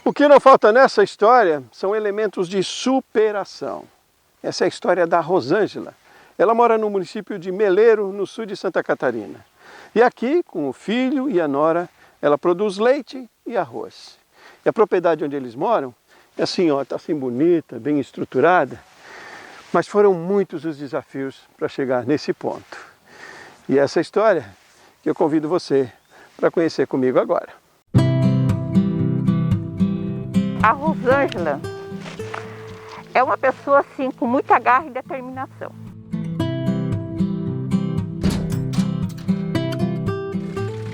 O que não falta nessa história são elementos de superação. Essa é a história da Rosângela. Ela mora no município de Meleiro, no sul de Santa Catarina. E aqui, com o filho e a nora, ela produz leite e arroz. E a propriedade onde eles moram é assim, ó, tá assim bonita, bem estruturada. Mas foram muitos os desafios para chegar nesse ponto. E essa história que eu convido você para conhecer comigo agora. A Rosângela é uma pessoa assim com muita garra e determinação.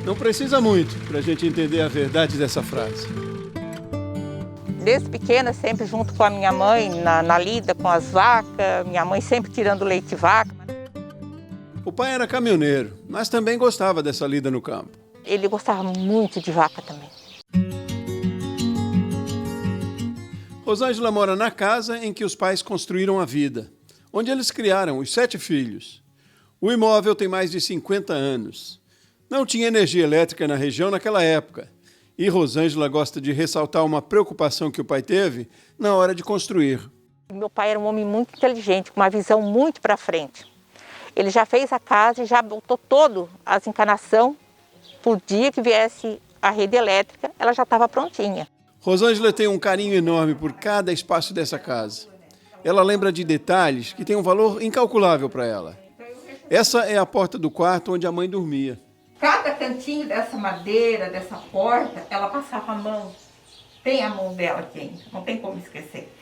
Não precisa muito para a gente entender a verdade dessa frase. Desde pequena, sempre junto com a minha mãe, na lida com as vacas, minha mãe sempre tirando leite de vaca. O pai era caminhoneiro, mas também gostava dessa lida no campo. Ele gostava muito de vaca também. Rosângela mora na casa em que os pais construíram a vida, onde eles criaram os 7 filhos. O imóvel tem mais de 50 anos. Não tinha energia elétrica na região naquela época. E Rosângela gosta de ressaltar uma preocupação que o pai teve na hora de construir. Meu pai era um homem muito inteligente, com uma visão muito para frente. Ele já fez a casa e já botou todo as encanações. Por dia que viesse a rede elétrica, ela já estava prontinha. Rosângela tem um carinho enorme por cada espaço dessa casa. Ela lembra de detalhes que têm um valor incalculável para ela. Essa é a porta do quarto onde a mãe dormia. Cada cantinho dessa madeira, dessa porta, ela passava a mão. Tem a mão dela aqui ainda, não tem como esquecer.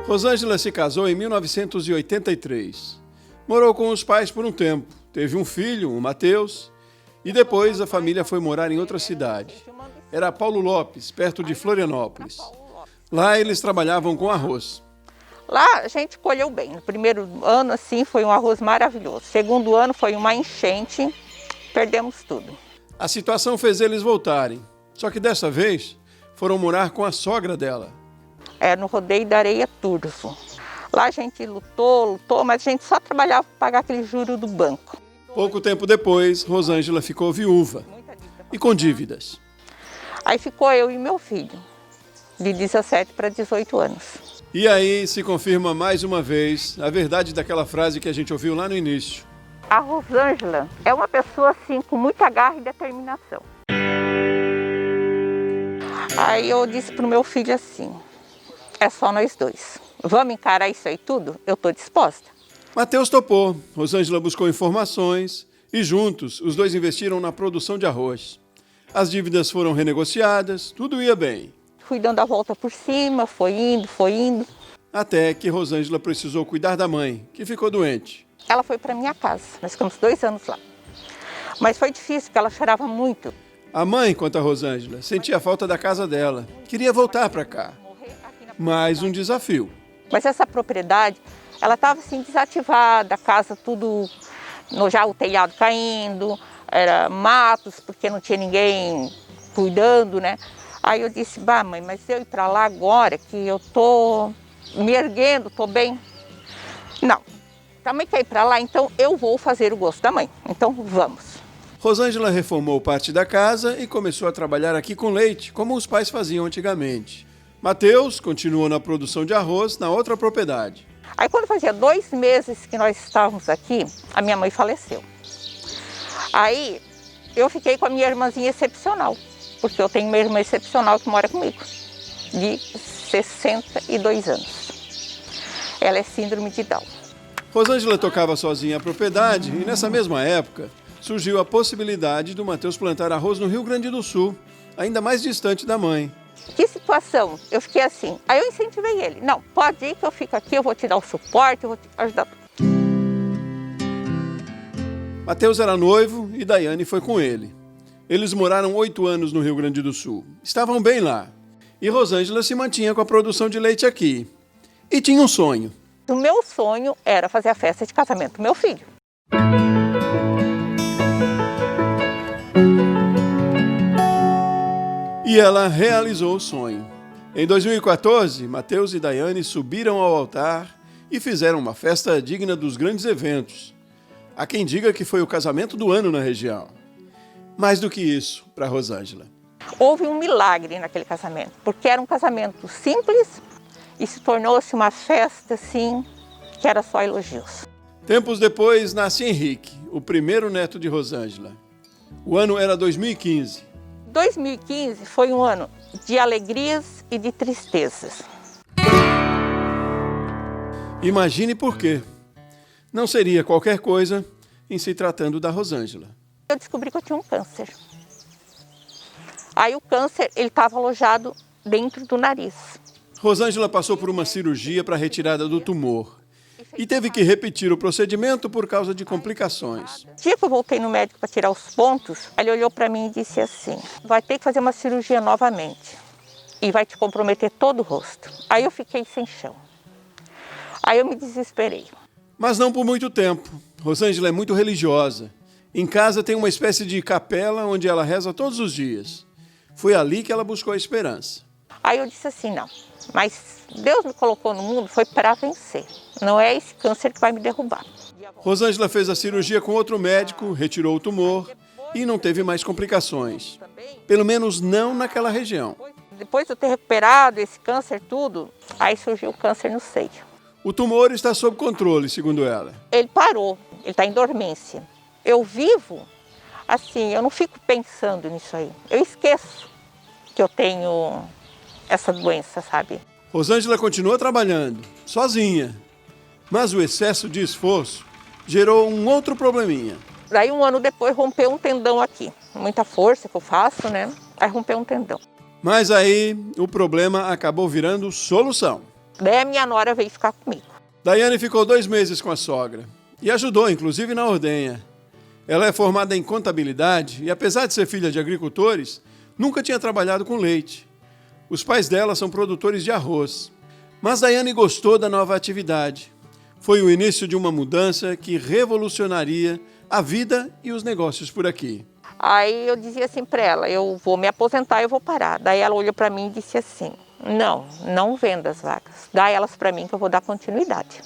Rosângela se casou em 1983. Morou com os pais por um tempo. Teve um filho, o Matheus, e depois a família foi morar em outra cidade. Era Paulo Lopes, perto de Florianópolis. Lá eles trabalhavam com arroz. Lá a gente colheu bem. No primeiro ano, assim, foi um arroz maravilhoso. Segundo ano foi uma enchente, perdemos tudo. A situação fez eles voltarem. Só que dessa vez foram morar com a sogra dela. No Rodeio da Areia Turvo. Lá a gente lutou, mas a gente só trabalhava para pagar aquele juro do banco. Pouco tempo depois, Rosângela ficou viúva e com dívidas. Aí ficou eu e meu filho, de 17 para 18 anos. E aí se confirma mais uma vez a verdade daquela frase que a gente ouviu lá no início. A Rosângela é uma pessoa assim com muita garra e determinação. Aí eu disse para o meu filho assim, é só nós dois. Vamos encarar isso aí tudo? Eu estou disposta. Matheus topou, Rosângela buscou informações e juntos os dois investiram na produção de arroz. As dívidas foram renegociadas, tudo ia bem. Fui dando a volta por cima, foi indo. Até que Rosângela precisou cuidar da mãe, que ficou doente. Ela foi para minha casa, nós ficamos 2 anos lá. Mas foi difícil, porque ela chorava muito. A mãe, conta a Rosângela, sentia falta da casa dela, queria voltar para cá. Mais um desafio. Mas essa propriedade, ela estava assim desativada, a casa tudo, já o telhado caindo, era matos, porque não tinha ninguém cuidando, né? Aí eu disse, bah mãe, mas eu ir para lá agora que eu tô me erguendo, tô bem. Não, a mãe quer ir para lá, então eu vou fazer o gosto da mãe, então vamos. Rosângela reformou parte da casa e começou a trabalhar aqui com leite, como os pais faziam antigamente. Matheus continuou na produção de arroz na outra propriedade. Aí quando fazia 2 meses que nós estávamos aqui, a minha mãe faleceu. Aí eu fiquei com a minha irmãzinha excepcional, porque eu tenho uma irmã excepcional que mora comigo, de 62 anos. Ela é síndrome de Down. Rosângela tocava sozinha a propriedade e nessa mesma época surgiu a possibilidade do Matheus plantar arroz no Rio Grande do Sul, ainda mais distante da mãe. Que situação? Eu fiquei assim. Aí eu incentivei ele. Não, pode ir que eu fico aqui, eu vou te dar o suporte, eu vou te ajudar. Matheus era noivo e Daiane foi com ele. Eles moraram 8 anos no Rio Grande do Sul. Estavam bem lá. E Rosângela se mantinha com a produção de leite aqui. E tinha um sonho. O meu sonho era fazer a festa de casamento do meu filho. E ela realizou o sonho. Em 2014, Matheus e Daiane subiram ao altar e fizeram uma festa digna dos grandes eventos. Há quem diga que foi o casamento do ano na região. Mais do que isso para Rosângela. Houve um milagre naquele casamento, porque era um casamento simples e se tornou-se uma festa, assim, que era só elogios. Tempos depois, nasce Henrique, o primeiro neto de Rosângela. O ano era 2015. 2015 foi um ano de alegrias e de tristezas. Imagine por quê. Não seria qualquer coisa em se tratando da Rosângela. Eu descobri que eu tinha um câncer. Aí o câncer, ele estava alojado dentro do nariz. Rosângela passou por uma cirurgia para a retirada do tumor e teve que repetir o procedimento por causa de complicações. No dia que eu voltei no médico para tirar os pontos, ele olhou para mim e disse assim: vai ter que fazer uma cirurgia novamente e vai te comprometer todo o rosto. Aí eu fiquei sem chão. Aí eu me desesperei. Mas não por muito tempo. Rosângela é muito religiosa. Em casa tem uma espécie de capela onde ela reza todos os dias. Foi ali que ela buscou a esperança. Aí eu disse assim: não, mas Deus me colocou no mundo foi para vencer. Não é esse câncer que vai me derrubar. Rosângela fez a cirurgia com outro médico, retirou o tumor e não teve mais complicações. Pelo menos não naquela região. Depois de eu ter recuperado esse câncer tudo, aí surgiu o câncer no seio. O tumor está sob controle, segundo ela. Ele parou, ele está em dormência. Eu vivo assim, eu não fico pensando nisso aí. Eu esqueço que eu tenho essa doença, sabe? Rosângela continua trabalhando, sozinha. Mas o excesso de esforço gerou um outro probleminha. Daí um ano depois rompeu um tendão aqui. Muita força que eu faço, né? Aí rompeu um tendão. Mas aí o problema acabou virando solução. Daí a minha nora veio ficar comigo. Daiane ficou 2 meses com a sogra e ajudou, inclusive, na ordenha. Ela é formada em contabilidade e, apesar de ser filha de agricultores, nunca tinha trabalhado com leite. Os pais dela são produtores de arroz. Mas Daiane gostou da nova atividade. Foi o início de uma mudança que revolucionaria a vida e os negócios por aqui. Aí eu dizia assim para ela: eu vou me aposentar, eu vou parar. Daí ela olhou para mim e disse assim: não venda as vacas. Dá elas para mim que eu vou dar continuidade.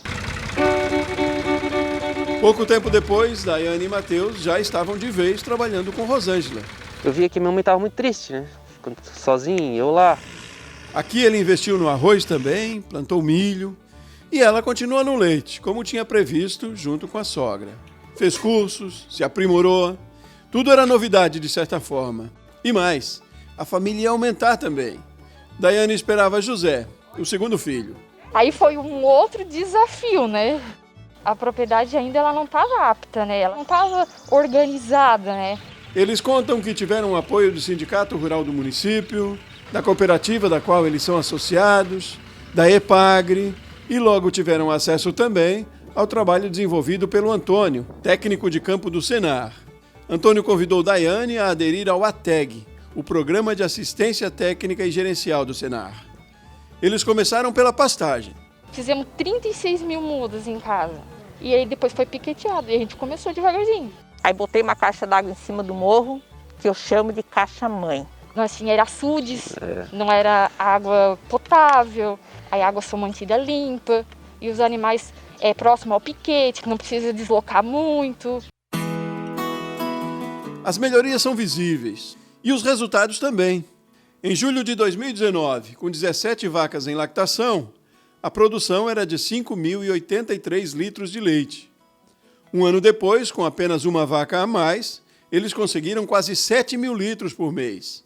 Pouco tempo depois, Daiane e Matheus já estavam de vez trabalhando com Rosângela. Eu via que minha mãe estava muito triste, né? Ficando sozinha, eu lá. Aqui ele investiu no arroz também, plantou milho. E ela continua no leite, como tinha previsto, junto com a sogra. Fez cursos, se aprimorou. Tudo era novidade, de certa forma. E mais, a família ia aumentar também. Daiane esperava José, o segundo filho. Aí foi um outro desafio, né? A propriedade ainda ela não estava apta, né? Ela não estava organizada, né? Eles contam que tiveram o apoio do Sindicato Rural do município, da cooperativa da qual eles são associados, da EPAGRE, e logo tiveram acesso também ao trabalho desenvolvido pelo Antônio, técnico de campo do Senar. Antônio convidou Daiane a aderir ao ATEG, o Programa de Assistência Técnica e Gerencial do Senar. Eles começaram pela pastagem. Fizemos 36 mil mudas em casa. E aí depois foi piqueteado e a gente começou devagarzinho. Aí botei uma caixa d'água em cima do morro, que eu chamo de caixa-mãe. Nós tinha era açudes, não era água potável, a água só mantida limpa. E os animais próximo ao piquete, que não precisa deslocar muito. As melhorias são visíveis. E os resultados também. Em julho de 2019, com 17 vacas em lactação, a produção era de 5.083 litros de leite. Um ano depois, com apenas uma vaca a mais, eles conseguiram quase 7.000 litros por mês.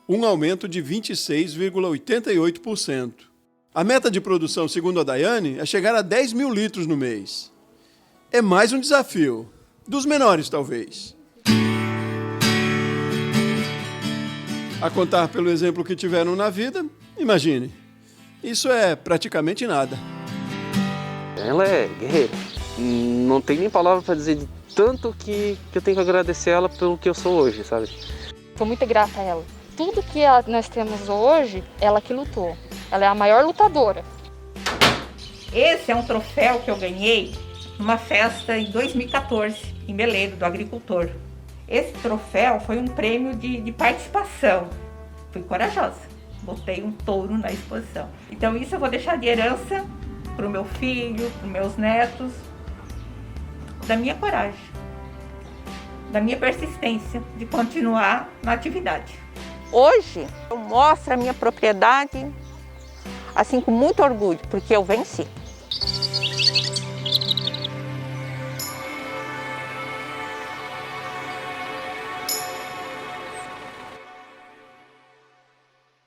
Um aumento de 26,88%. A meta de produção, segundo a Daiane, é chegar a 10.000 litros no mês. É mais um desafio. Dos menores, talvez. A contar pelo exemplo que tiveram na vida, imagine. Isso é praticamente nada. Ela é guerreira. Não tem nem palavra para dizer de tanto que eu tenho que agradecer ela pelo que eu sou hoje, sabe? Sou muito grata a ela. Tudo que nós temos hoje, ela que lutou. Ela é a maior lutadora. Esse é um troféu que eu ganhei numa festa em 2014, em Meleiro, do agricultor. Esse troféu foi um prêmio de participação. Fui corajosa. Botei um touro na exposição. Então isso eu vou deixar de herança para o meu filho, para os meus netos, da minha coragem, da minha persistência de continuar na atividade. Hoje eu mostro a minha propriedade assim com muito orgulho, porque eu venci.